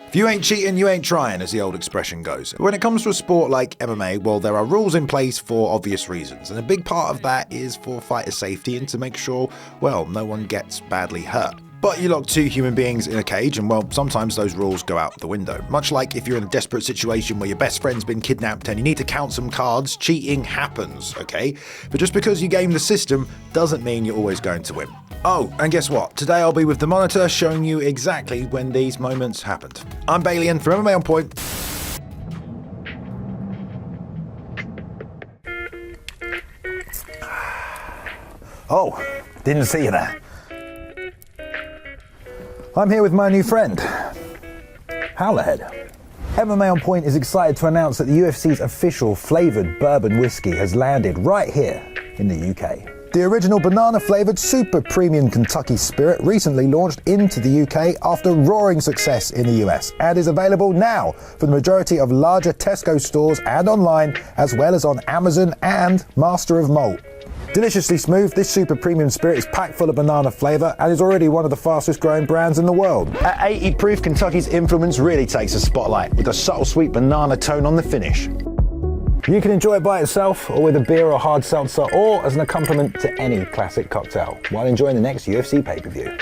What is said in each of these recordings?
If you ain't cheating, you ain't trying, as the old expression goes. When it comes to a sport like MMA, well, there are rules in place for obvious reasons, and a big part of that is for fighter safety and to make sure, well, no one gets badly hurt. But you lock two human beings in a cage and, well, sometimes those rules go out the window. Much like if you're in a desperate situation where your best friend's been kidnapped and you need to count some cards, cheating happens, okay? But just because you game the system doesn't mean you're always going to win. Oh, and guess what? Today I'll be with the monitor showing you exactly when these moments happened. I'm Balian from MMA On Point. Oh, didn't see you there. I'm here with my new friend, Howler Head. MMA On Point is excited to announce that the UFC's official flavoured bourbon whiskey has landed right here in the UK. The original banana-flavoured super premium Kentucky Spirit recently launched into the UK after roaring success in the US and is available now for the majority of larger Tesco stores and online, as well as on Amazon and Master of Malt. Deliciously smooth, this super premium spirit is packed full of banana flavour and is already one of the fastest growing brands in the world. At 80 proof, Kentucky's influence really takes a spotlight with a subtle sweet banana tone on the finish. You can enjoy it by itself or with a beer or hard seltzer or as an accompaniment to any classic cocktail while enjoying the next UFC pay-per-view.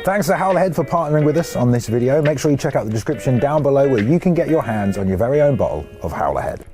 Thanks to Howler Head for partnering with us on this video. Make sure you check out the description down below where you can get your hands on your very own bottle of Howler Head.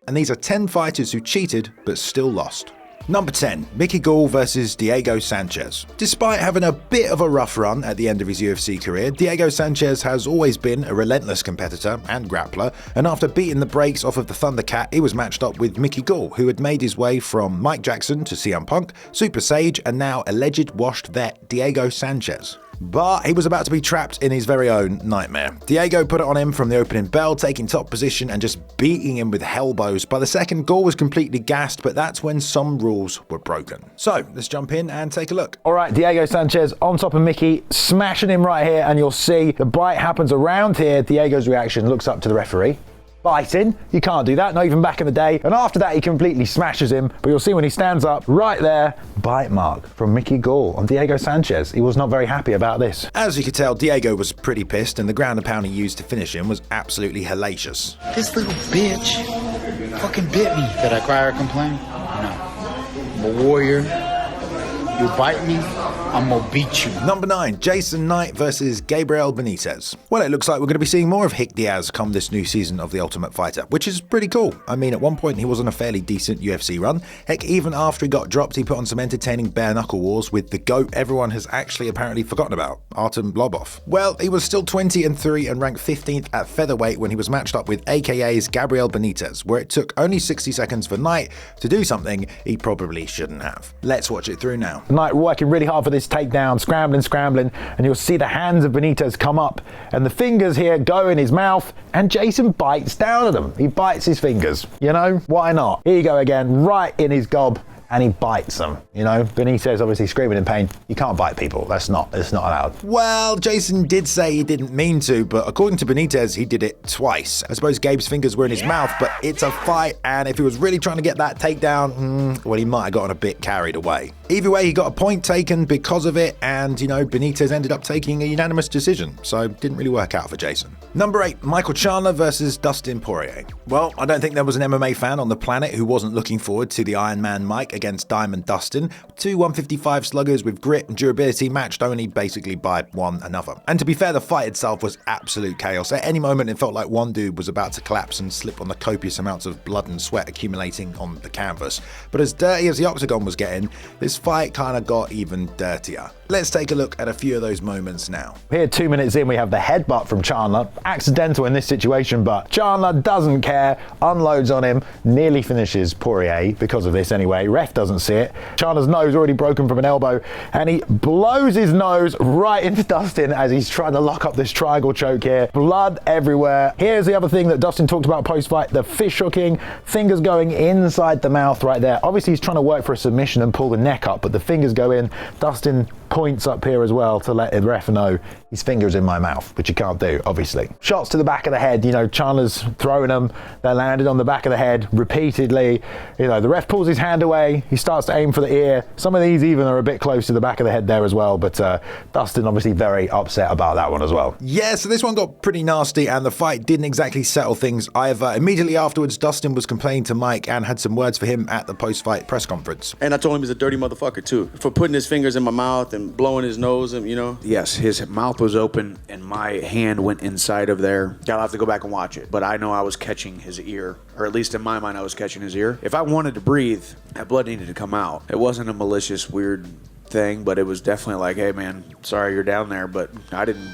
And these are 10 fighters who cheated but still lost. Number 10, Mickey Gall versus Diego Sanchez. Despite having a bit of a rough run at the end of his UFC career, Diego Sanchez has always been a relentless competitor and grappler, and after beating the brakes off of the Thundercat, he was matched up with Mickey Gall, who had made his way from Mike Jackson to CM Punk, Super Sage, and now alleged washed vet Diego Sanchez. But he was about to be trapped in his very own nightmare. Diego put it on him from the opening bell, taking top position and just beating him with elbows. By the second, Gall was completely gassed, but that's when some rules were broken. So let's jump in and take a look. All right, Diego Sanchez on top of Mickey, smashing him right here, and you'll see the bite happens around here. Diego's reaction, looks up to the referee. Biting, you can't do that, not even back in the day. And after that, he completely smashes him. But you'll see when he stands up, right there, bite mark from Mickey Gall on Diego Sanchez. He was not very happy about this. As you could tell, Diego was pretty pissed, and the ground and pound he used to finish him was absolutely hellacious. This little bitch fucking bit me. Did I cry or complain? No. I'm a warrior. You bite me, I'm gonna beat you. Number 9, Jason Knight versus Gabriel Benitez. Well, it looks like we're going to be seeing more of Hick Diaz come this new season of The Ultimate Fighter, which is pretty cool. I mean, at one point he was on a fairly decent UFC run. Heck, even after he got dropped, he put on some entertaining bare knuckle wars with the GOAT everyone has actually apparently forgotten about, Artem Lobov. Well, he was still 20-3 and ranked 15th at featherweight when he was matched up with AKA's Gabriel Benitez, where it took only 60 seconds for Knight to do something he probably shouldn't have. Let's watch it through now. Knight working really hard for this takedown, scrambling, and you'll see the hands of Benitez come up and the fingers here go in his mouth, and Jason bites down at them. He bites his fingers, you know, why not? Here you go again, right in his gob, and he bites them, you know. Benitez obviously screaming in pain. You can't bite people, it's not allowed. Well, Jason did say he didn't mean to, but according to Benitez, he did it twice. I suppose Gabe's fingers were in his mouth, but it's a fight, and if he was really trying to get that takedown, well, he might have gotten a bit carried away. Either way, he got a point taken because of it, and, you know, Benitez ended up taking a unanimous decision, so it didn't really work out for Jason. Number 8, Michael Chandler versus Dustin Poirier. Well, I don't think there was an MMA fan on the planet who wasn't looking forward to the Iron Man Mike against Diamond Dustin, two 155 sluggers with grit and durability matched only basically by one another. And to be fair, the fight itself was absolute chaos. At any moment, it felt like one dude was about to collapse and slip on the copious amounts of blood and sweat accumulating on the canvas. But as dirty as the octagon was getting, this fight kind of got even dirtier. Let's take a look at a few of those moments now. Here, 2 minutes in, we have the headbutt from Chandler. Accidental in this situation, but Chandler doesn't care, unloads on him, nearly finishes Poirier because of this anyway. Ref doesn't see it. Chandler's nose already broken from an elbow, and he blows his nose right into Dustin as he's trying to lock up this triangle choke here. Blood everywhere. Here's the other thing that Dustin talked about post-fight, the fish hooking, fingers going inside the mouth right there. Obviously, he's trying to work for a submission and pull the neck up, but the fingers go in. Dustin points up here as well to let the ref know his finger's in my mouth, which you can't do, obviously. Shots to the back of the head, you know, Chandler's throwing them, they landed on the back of the head repeatedly. You know, the ref pulls his hand away, away. He starts to aim for the ear. Some of these even are a bit close to the back of the head there as well, but Dustin obviously very upset about that one as well. Yeah, so this one got pretty nasty, and the fight didn't exactly settle things either. Immediately afterwards, Dustin was complaining to Mike and had some words for him at the post-fight press conference. And I told him he's a dirty motherfucker too, for putting his fingers in my mouth and blowing his nose, and Yes, his mouth was open and my hand went inside of there. I'll have to go back and watch it, but I know I was catching his ear, or at least in my mind I was catching his ear. If I wanted to breathe, that blood needed to come out. It wasn't a malicious, weird thing, but it was definitely like, hey man, sorry you're down there, but I didn't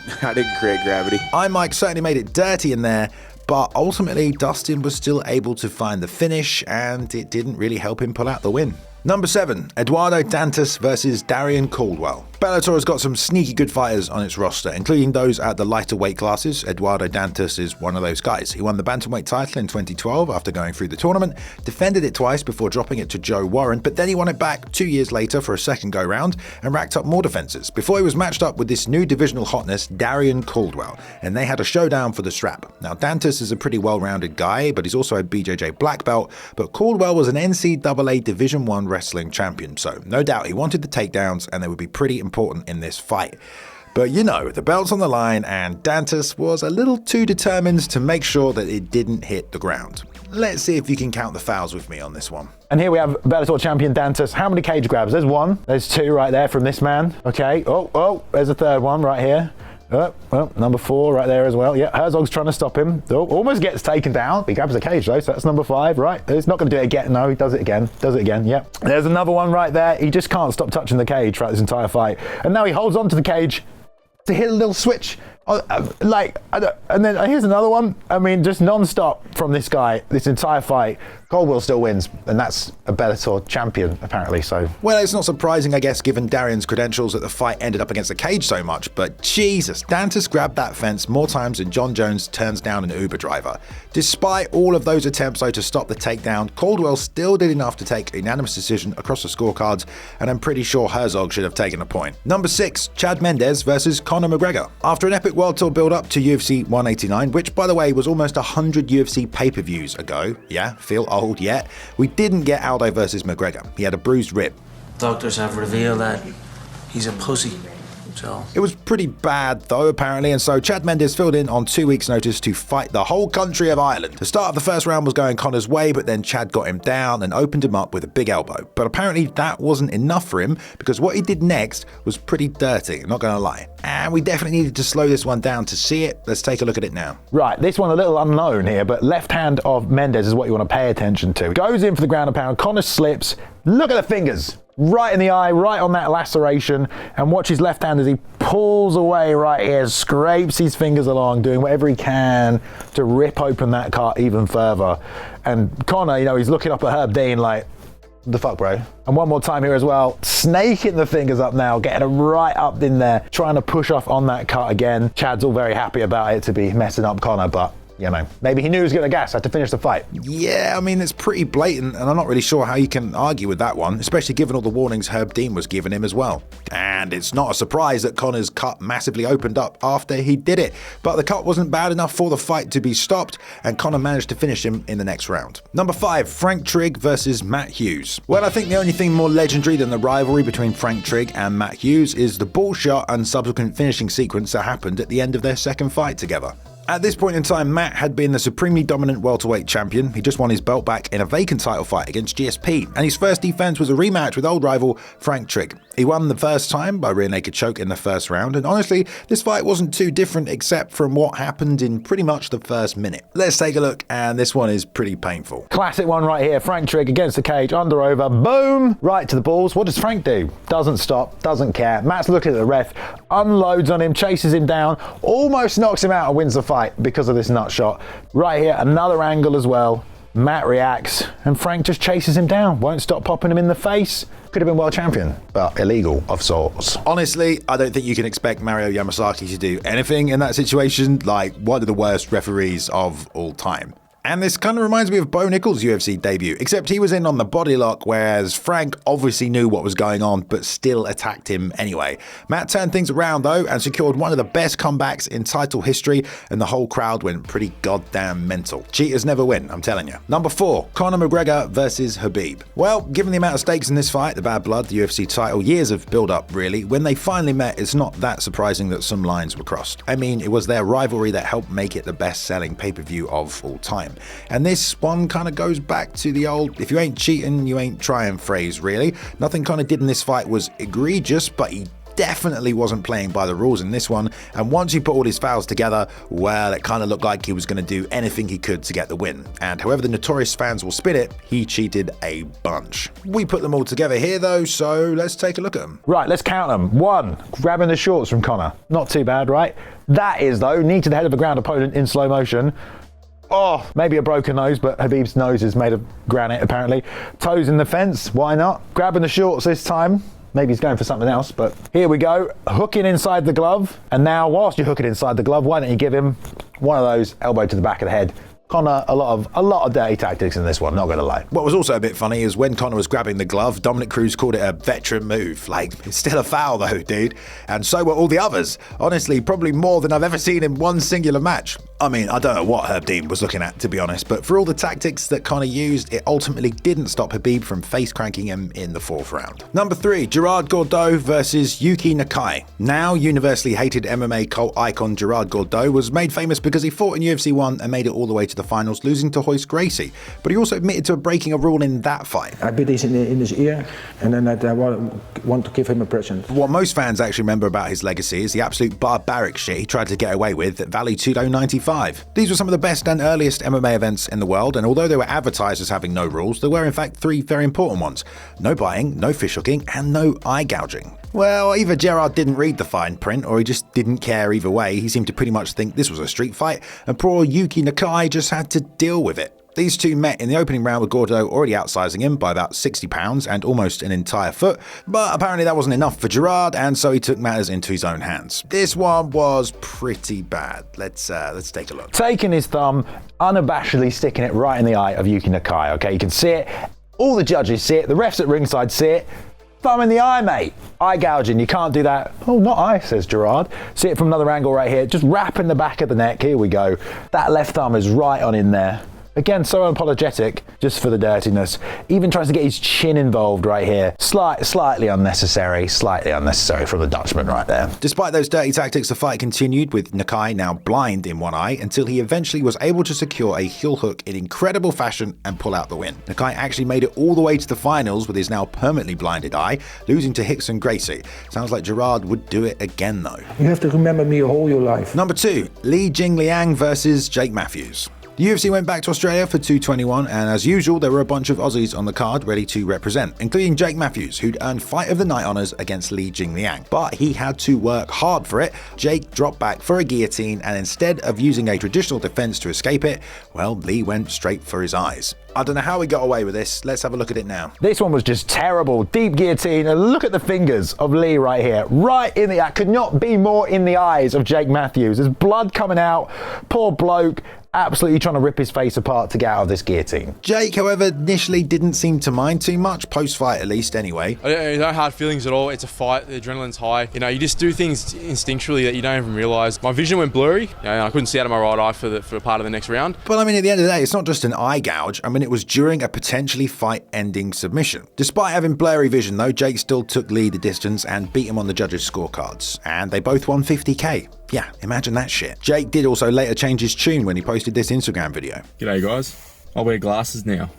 create gravity. Mike certainly made it dirty in there, but ultimately Dustin was still able to find the finish, and it didn't really help him pull out the win. Number 7, Eduardo Dantus versus Darian Caldwell. Bellator has got some sneaky good fighters on its roster, including those at the lighter weight classes. Eduardo Dantus is one of those guys. He won the bantamweight title in 2012 after going through the tournament, defended it twice before dropping it to Joe Warren, but then he won it back 2 years later for a second go-round and racked up more defenses before he was matched up with this new divisional hotness, Darian Caldwell, and they had a showdown for the strap. Now, Dantus is a pretty well-rounded guy, but he's also a BJJ black belt, but Caldwell was an NCAA Division I wrestling champion, so no doubt he wanted the takedowns, and they would be pretty important in this fight. But the belt's on the line, and Dantus was a little too determined to make sure that it didn't hit the ground. Let's see if you can count the fouls with me on this one. And here we have Bellator champion Dantus. How many cage grabs? There's 1, there's 2 right there from this man. Okay, there's a third one right here. Number 4 right there as well. Yeah, Herzog's trying to stop him. Almost gets taken down. He grabs the cage though, so that's number 5, right? He's not going to do it again. No, he does it again. Yep. There's another one right there. He just can't stop touching the cage throughout this entire fight. And now he holds on to the cage to hit a little switch. And then here's another one. I mean, just non-stop from this guy, this entire fight. Caldwell still wins, and that's a Bellator champion, apparently, so. Well, it's not surprising, I guess, given Darian's credentials that the fight ended up against the cage so much, but Jesus, Dantus grabbed that fence more times than John Jones turns down an Uber driver. Despite all of those attempts, though, to stop the takedown, Caldwell still did enough to take a unanimous decision across the scorecards, and I'm pretty sure Herzog should have taken a point. Number 6, Chad Mendes versus Conor McGregor. After an epic World Tour build-up to UFC 189, which, by the way, was almost 100 UFC pay-per-views ago, yeah, feel old yet, we didn't get Aldo versus McGregor. He had a bruised rib. Doctors have revealed that he's a pussy. So it was pretty bad though, apparently, and so Chad Mendes filled in on 2 weeks' notice to fight the whole country of Ireland. The start of the first round was going Conor's way, but then Chad got him down and opened him up with a big elbow. But apparently that wasn't enough for him, because what he did next was pretty dirty, not gonna lie. And we definitely needed to slow this one down to see it. Let's take a look at it now. Right, this one a little unknown here, but left hand of Mendes is what you want to pay attention to. Goes in for the ground and pound, Conor slips, look at the fingers. Right in the eye, right on that laceration, and watch his left hand as he pulls away right here, scrapes his fingers along, doing whatever he can to rip open that cut even further. And Conor, he's looking up at Herb Dean like, the fuck, bro? And one more time here as well, snaking the fingers up now, getting them right up in there, trying to push off on that cut again. Chad's all very happy about it to be messing up Conor, but maybe he knew he was going to gas, had to finish the fight. Yeah, I mean, it's pretty blatant, and I'm not really sure how you can argue with that one, especially given all the warnings Herb Dean was giving him as well. And it's not a surprise that Conor's cut massively opened up after he did it, but the cut wasn't bad enough for the fight to be stopped, and Conor managed to finish him in the next round. Number 5, Frank Trigg versus Matt Hughes. Well, I think the only thing more legendary than the rivalry between Frank Trigg and Matt Hughes is the ball shot and subsequent finishing sequence that happened at the end of their second fight together. At this point in time, Matt had been the supremely dominant welterweight champion. He just won his belt back in a vacant title fight against GSP, and his first defense was a rematch with old rival Frank Trigg. He won the first time by rear naked choke in the first round, and honestly, this fight wasn't too different except from what happened in pretty much the first minute. Let's take a look, and this one is pretty painful. Classic one right here, Frank Trigg against the cage, under over, boom, right to the balls. What does Frank do? Doesn't stop, doesn't care. Matt's looking at the ref, unloads on him, chases him down, almost knocks him out and wins the fight because of this nut shot. Right here, another angle as well. Matt reacts, and Frank just chases him down, won't stop popping him in the face. Could have been world champion, but illegal of sorts. Honestly, I don't think you can expect Mario Yamasaki to do anything in that situation, like one of the worst referees of all time. And this kind of reminds me of Bo Nickal's UFC debut, except he was in on the body lock, whereas Frank obviously knew what was going on, but still attacked him anyway. Matt turned things around though, and secured one of the best comebacks in title history, and the whole crowd went pretty goddamn mental. Cheaters never win, I'm telling you. Number 4, Conor McGregor versus Khabib. Well, given the amount of stakes in this fight, the bad blood, the UFC title, years of build-up really, when they finally met, it's not that surprising that some lines were crossed. I mean, it was their rivalry that helped make it the best-selling pay-per-view of all time. And this one kind of goes back to the old, if you ain't cheating, you ain't trying phrase, really. Nothing Conor did in this fight was egregious, but he definitely wasn't playing by the rules in this one, and once he put all his fouls together, well, it kind of looked like he was going to do anything he could to get the win. And however the notorious fans will spin it, he cheated a bunch. We put them all together here though, so let's take a look at them. Right, let's count them. 1, grabbing the shorts from Conor. Not too bad, right? That is, though, knee to the head of a ground opponent in slow motion. Oh, maybe a broken nose, but Khabib's nose is made of granite, apparently. Toes in the fence, why not? Grabbing the shorts this time. Maybe he's going for something else, but here we go. Hooking inside the glove. And now, whilst you're hooking inside the glove, why don't you give him one of those, elbow to the back of the head. Conor, a lot of dirty tactics in this one, not gonna lie. What was also a bit funny is when Conor was grabbing the glove, Dominic Cruz called it a veteran move. Like, it's still a foul though, dude. And so were all the others. Honestly, probably more than I've ever seen in one singular match. I mean, I don't know what Herb Dean was looking at, to be honest, but for all the tactics that Conor used, it ultimately didn't stop Khabib from face cranking him in the 4th round. Number 3, Gerard Gordo versus Yuki Nakai. Now universally hated MMA cult icon Gerard Gordo was made famous because he fought in UFC 1 and made it all the way to the finals, losing to Royce Gracie. But he also admitted to breaking a rule in that fight. I beat this in his ear, and then I want to give him a present. What most fans actually remember about his legacy is the absolute barbaric shit he tried to get away with at Vale Tudo 95. These were some of the best and earliest MMA events in the world, and although they were advertised as having no rules, there were in fact 3 very important ones. No biting, no fish hooking, and no eye gouging. Well, either Gerard didn't read the fine print, or he just didn't care either way. He seemed to pretty much think this was a street fight, and poor Yuki Nakai just had to deal with it. These two met in the opening round with Gordo already outsizing him by about 60 pounds and almost an entire foot, but apparently that wasn't enough for Gerard, and so he took matters into his own hands. This one was pretty bad. Let's take a look. Taking his thumb, unabashedly sticking it right in the eye of Yuki Nakai, okay? You can see it, all the judges see it, the refs at ringside see it. Thumb in the eye, mate. Eye gouging, you can't do that. Oh, not eye, says Gerard. See it from another angle right here, just wrapping the back of the neck. Here we go. That left thumb is right on in there. Again, so unapologetic, just for the dirtiness. Even tries to get his chin involved right here. Slightly unnecessary from the Dutchman right there. Despite those dirty tactics, the fight continued with Nakai now blind in one eye until he eventually was able to secure a heel hook in incredible fashion and pull out the win. Nakai actually made it all the way to the finals with his now permanently blinded eye, losing to Rickson Gracie. Sounds like Gerard would do it again though. You have to remember me all your life. Number 2, Jing Liang versus Jake Matthews. The UFC went back to Australia for 221, and as usual, there were a bunch of Aussies on the card ready to represent, including Jake Matthews, who'd earned Fight of the Night honours against Jing Liang. But he had to work hard for it. Jake dropped back for a guillotine, and instead of using a traditional defence to escape it, well, Lee went straight for his eyes. I don't know how he got away with this. Let's have a look at it now. This one was just terrible. Deep guillotine, and look at the fingers of Lee right here. Right in the eye. Could not be more in the eyes of Jake Matthews. There's blood coming out. Poor bloke. Absolutely trying to rip his face apart to get out of this guillotine. Jake, however, initially didn't seem to mind too much, post-fight at least anyway. No hard feelings at all. It's a fight. The adrenaline's high. You know, you just do things instinctually that you don't even realise. My vision went blurry. You know, I couldn't see out of my right eye for part of the next round. But I mean, at the end of the day, it's not just an eye gouge. I mean, it was during a potentially fight-ending submission. Despite having blurry vision though, Jake still took Lee the distance and beat him on the judges' scorecards. And they both won $50K. Yeah, imagine that shit. Jake did also later change his tune when he posted this Instagram video. G'day guys, I'll wear glasses now.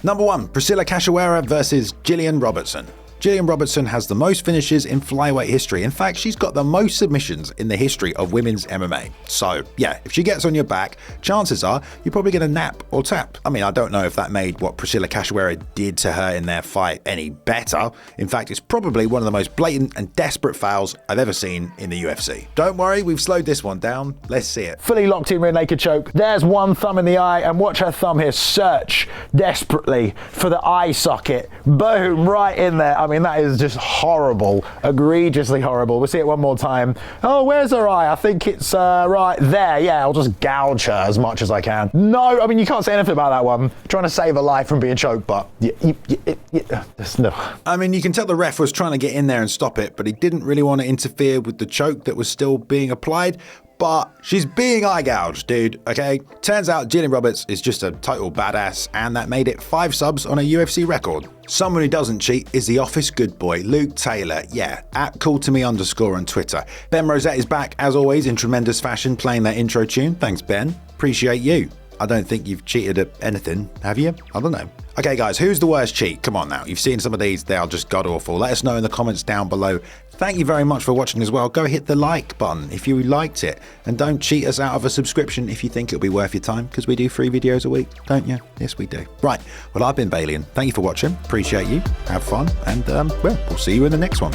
Number 1, Priscilla Caceres versus Gillian Robertson. Gillian Robertson has the most finishes in flyweight history. In fact, she's got the most submissions in the history of women's MMA. So, yeah, if she gets on your back, chances are you're probably going to nap or tap. I mean, I don't know if that made what Priscilla Caceres did to her in their fight any better. In fact, it's probably one of the most blatant and desperate fouls I've ever seen in the UFC. Don't worry, we've slowed this one down. Let's see it. Fully locked in rear naked choke. There's one thumb in the eye, and watch her thumb here search desperately for the eye socket. Boom, right in there. I mean, that is just horrible, egregiously horrible. We'll see it one more time. Oh, where's her eye? I think it's right there. Yeah, I'll just gouge her as much as I can. No, I mean, you can't say anything about that one. I'm trying to save her life from being choked, but no. I mean, you can tell the ref was trying to get in there and stop it, but he didn't really want to interfere with the choke that was still being applied. But she's being eye gouged, dude, okay? Turns out Gillian Roberts is just a total badass, and that made it 5 subs on a UFC record. Someone who doesn't cheat is the office good boy, Luke Taylor. Yeah, @CallToMe_ on Twitter. Ben Rosette is back, as always, in tremendous fashion, playing that intro tune. Thanks, Ben. Appreciate you. I don't think you've cheated at anything, have you? I don't know. Okay, guys, who's the worst cheat? Come on now. You've seen some of these. They are just god-awful. Let us know in the comments down below. Thank you very much for watching as well. Go hit the like button if you liked it. And don't cheat us out of a subscription if you think it'll be worth your time, because we do 3 videos a week, don't you? Yes, we do. Right. Well, I've been Balian. Thank you for watching. Appreciate you. Have fun. And, well, we'll see you in the next one.